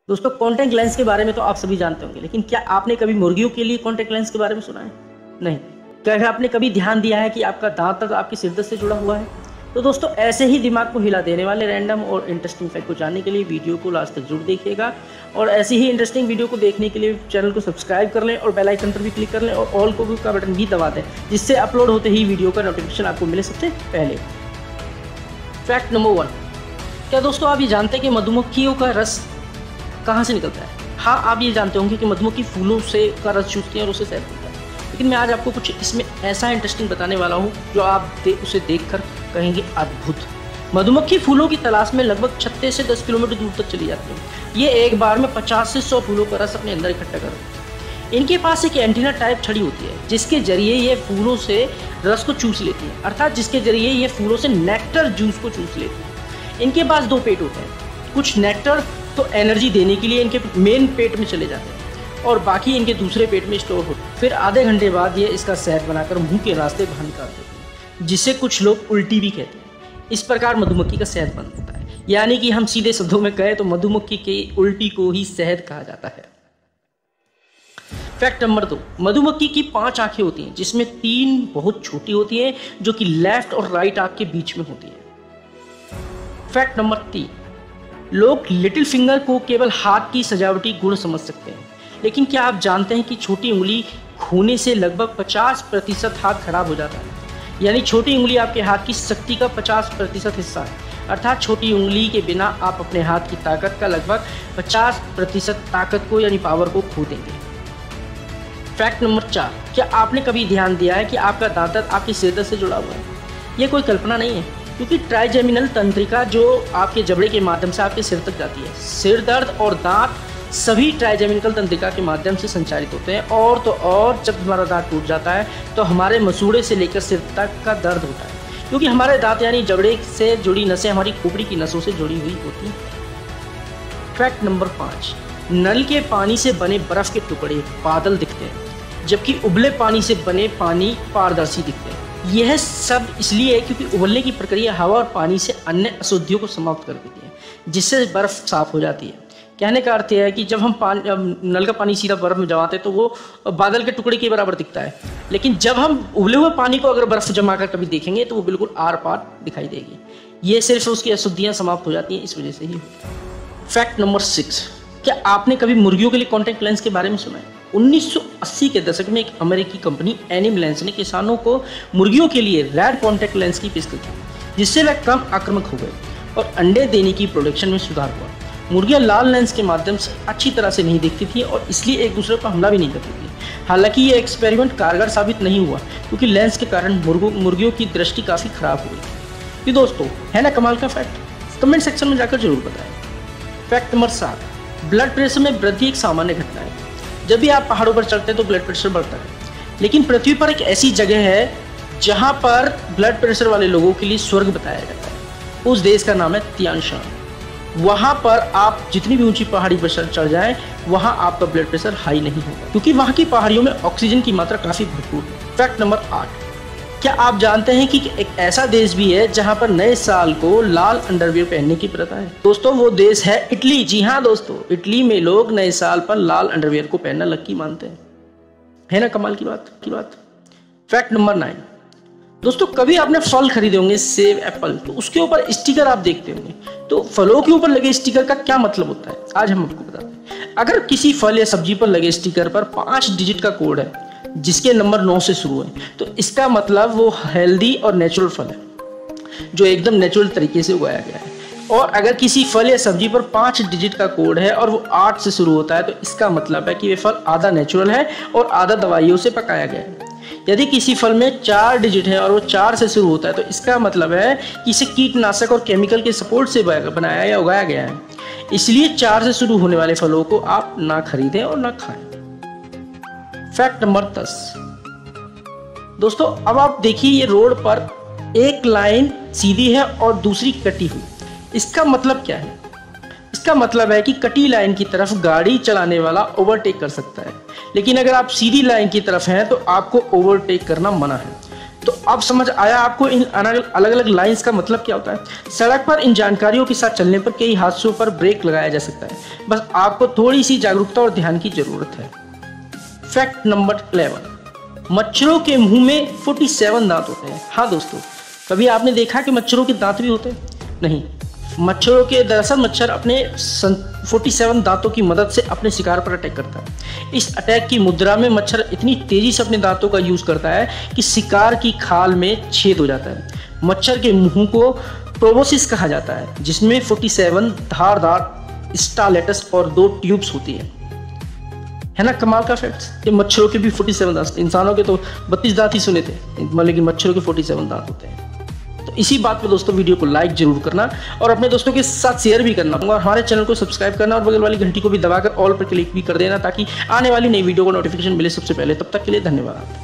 दोस्तों contact lens के बारे में तो आप सभी जानते होंगे, लेकिन क्या आपने कभी मुर्गियों के लिए कॉन्टैक्ट लेंस के बारे में सुना है? नहीं। क्या आपने कभी ध्यान दिया है कि आपका दांत तक आपके सिर दर्द से जुड़ा हुआ है? तो दोस्तों ऐसे ही दिमाग को हिला देने वाले रैंडम और इंटरेस्टिंग फैक्ट को जानने के लिए वीडियो को लास्ट तक जरूर देखिएगा। और ऐसी ही इंटरेस्टिंग वीडियो को देखने के लिए चैनल को सब्सक्राइब कर लें और बेल आइकन पर भी क्लिक कर लें और ऑल को भी का बटन भी दबा दें, जिससे अपलोड होते ही वीडियो का नोटिफिकेशन आपको मिले सबसे पहले। फैक्ट नंबर 1, क्या दोस्तों आप ये जानते हैं कि मधुमक्खियों का रस कहाँ से निकलता है? हाँ, आप ये जानते होंगे कि मधुमक्खी फूलों से का रस चूसती है और उससे शहद बनता है, लेकिन मैं आज आपको कुछ इसमें ऐसा इंटरेस्टिंग बताने वाला हूँ जो आप उसे देखकर कहेंगे अद्भुत। मधुमक्खी फूलों की तलाश में लगभग 36 से 10 किलोमीटर दूर तक चली जाती है। ये एक बार में 50 से 100 फूलों का रस अपने अंदर इकट्ठा करती है। इनके पास एक एंटीना टाइप छड़ी होती है जिसके जरिए ये फूलों से रस को चूस लेती है, अर्थात जिसके जरिए ये फूलों से नेक्टर जूस को चूस लेती है। इनके पास 2 पेट होते हैं, कुछ नेक्टर तो एनर्जी देने के लिए इनके मेन पेट में चले जाते हैं और बाकी इनके दूसरे पेट में स्टोर होते हैं। फिर आधे घंटे बाद ये इसका शहद बनाकर मुंह के रास्ते बाहर निकाल देते हैं, जिसे कुछ लोग उल्टी भी कहते हैं। इस प्रकार मधुमक्खी का शहद बनता है, यानी कि हम सीधे शब्दों में कहें तो मधुमक्खी की उल्टी को ही शहद कहा जाता है। फैक्ट नंबर 2, मधुमक्खी की 5 आंखें होती हैं, जिसमें 3 बहुत छोटी होती हैं जो कि लेफ्ट और राइट आंख के बीच में होती है। फैक्ट नंबर 3, लोग लिटिल फिंगर को केवल हाथ की सजावटी गुण समझ सकते हैं, लेकिन क्या आप जानते हैं कि छोटी उंगली खोने से लगभग 50% हाथ खराब हो जाता है। यानी छोटी उंगली आपके हाथ की शक्ति का 50% हिस्सा है, अर्थात छोटी उंगली के बिना आप अपने हाथ की ताकत का लगभग 50% ताकत को यानी पावर को खो देंगे। फैक्ट नंबर 4, क्या आपने कभी ध्यान दिया है कि आपका दांत आपके सिर दर्द से जुड़ा हुआ है? यह कोई कल्पना नहीं है, क्योंकि ट्राइजेमिनल तंत्रिका जो आपके जबड़े के माध्यम से आपके सिर तक जाती है। सिर दर्द और दांत सभी ट्राइजेमिनल तंत्रिका के माध्यम से संचालित होते हैं, और तो और जब हमारा दांत टूट जाता है तो हमारे मसूड़े से लेकर सिर तक का दर्द होता है, क्योंकि हमारे दांत यानी जबड़े से जुड़ी नसें हमारी खोपड़ी की नसों से जुड़ी हुई होती हैं। फैक्ट नंबर 5, नल के पानी से बने बर्फ के टुकड़े बादल दिखते हैं, जबकि उबले पानी से बने पानी पारदर्शी दिखते हैं। यह सब इसलिए है क्योंकि उबलने की प्रक्रिया हवा और पानी से अन्य अशुद्धियों को समाप्त कर देती है, जिससे बर्फ साफ हो जाती है। कहने का अर्थ यह है कि जब हम नल का पानी सीधा बर्फ में जमाते हैं तो वो बादल के टुकड़े के बराबर दिखता है, लेकिन जब हम उबले हुए पानी को अगर बर्फ जमा कर कभी देखेंगे तो वो बिल्कुल आर पार दिखाई देगी। ये सिर्फ उसकी अशुद्धियाँ समाप्त हो जाती हैं, इस वजह से ही। फैक्ट नंबर 6, क्या आपने कभी मुर्गियों के लिए कॉन्टैक्ट लेंस के बारे में सुना है? 1980 के दशक में एक अमेरिकी कंपनी एनिम लेंस ने किसानों को मुर्गियों के लिए रेड कॉन्टैक्ट लेंस की पेशकश की, जिससे वह कम आक्रामक हो गए और अंडे देने की प्रोडक्शन में सुधार हुआ। मुर्गियां लाल लेंस के माध्यम से अच्छी तरह से नहीं दिखती थी और इसलिए एक दूसरे पर हमला भी नहीं करती थी। हालांकि ये एक्सपेरिमेंट कारगर साबित नहीं हुआ, क्योंकि लेंस के कारण मुर्गियों की दृष्टि काफ़ी खराब हो गई। ये दोस्तों है ना कमाल का फैक्ट? कमेंट सेक्शन में जाकर जरूर बताएं। फैक्ट नंबर 7, ब्लड प्रेशर में वृद्धि एक सामान्य घटना है। जब भी आप पहाड़ों पर चढ़ते हैं तो ब्लड प्रेशर बढ़ता है, लेकिन पृथ्वी पर एक ऐसी जगह है जहां पर ब्लड प्रेशर वाले लोगों के लिए स्वर्ग बताया जाता है। उस देश का नाम है तियान शान। वहां पर आप जितनी भी ऊंची पहाड़ी पर चढ़ जाएं, वहां आपका ब्लड प्रेशर हाई नहीं होगा, क्योंकि वहां की पहाड़ियों में ऑक्सीजन की मात्रा काफी भरपूर है। फैक्ट नंबर 8, क्या आप जानते हैं कि एक ऐसा देश भी है जहां पर नए साल को लाल अंडरवियर पहनने की प्रथा है? दोस्तों वो देश है इटली। जी हाँ दोस्तों, इटली में लोग नए साल पर लाल अंडरवियर को पहनना लकी मानते हैं। है ना कमाल की बात। फैक्ट नंबर 9, दोस्तों कभी आपने फल खरीदे होंगे, सेब, एप्पल, तो उसके ऊपर स्टिकर आप देखते होंगे। तो फलों के ऊपर लगे स्टिकर का क्या मतलब होता है, आज हम आपको बताते हैं। अगर किसी फल या सब्जी पर लगे स्टिकर पर 5 डिजिट का कोड है जिसके नंबर 9 से शुरू है, तो इसका मतलब वो हेल्दी और नेचुरल फल है, जो एकदम नेचुरल तरीके से उगाया गया है। और अगर किसी फल या सब्जी पर 5 डिजिट का कोड है और वो 8 से शुरू होता है, तो इसका मतलब है कि वे फल आधा नेचुरल है और आधा दवाइयों से पकाया गया है। यदि किसी फल में 4 डिजिट है और वो 4 से शुरू होता है, तो इसका मतलब है कि इसे कीटनाशक और केमिकल के सपोर्ट से बनाया या उगाया गया है। इसलिए 4 से शुरू होने वाले फलों को आप ना खरीदें और ना खाएं। फैक्ट नंबर 10, दोस्तों अब आप देखिए, ये रोड पर एक लाइन सीधी है और दूसरी कटी हुई। इसका मतलब क्या है? इसका मतलब है कि कटी लाइन की तरफ गाड़ी चलाने वाला ओवरटेक कर सकता है, लेकिन अगर आप सीधी लाइन की तरफ हैं तो आपको ओवरटेक करना मना है। तो अब समझ आया आपको इन अलग अलग लाइंस का मतलब क्या होता है। सड़क पर इन जानकारियों के साथ चलने पर कई हादसों पर ब्रेक लगाया जा सकता है, बस आपको थोड़ी सी जागरूकता और ध्यान की जरूरत है। फैक्ट नंबर 11, मच्छरों के मुंह में 47 दांत होते हैं। हाँ दोस्तों, कभी आपने देखा कि मच्छरों के दांत भी होते हैं? नहीं, मच्छरों के दरअसल मच्छर अपने 47 दांतों की मदद से अपने शिकार पर अटैक करता है। इस अटैक की मुद्रा में मच्छर इतनी तेजी से अपने दांतों का यूज करता है कि शिकार की खाल में छेद हो जाता है। मच्छर के मुंह को प्रोबोसिस कहा जाता है, जिसमें 47 धारदार स्टालेटस और 2 ट्यूब्स होती है ना। कमाल का फैक्ट, ये मच्छरों के भी 47 दांत, इंसानों के तो 32 दांत ही सुने थे, लेकिन मच्छरों के 47 दांत होते हैं। तो इसी बात पे दोस्तों वीडियो को लाइक जरूर करना और अपने दोस्तों के साथ शेयर भी करना और हमारे चैनल को सब्सक्राइब करना और बगल वाली घंटी को भी दबाकर ऑल पर क्लिक भी कर देना, ताकि आने वाली नई वीडियो को नोटिफिकेशन मिले सबसे पहले। तब तक के लिए धन्यवाद।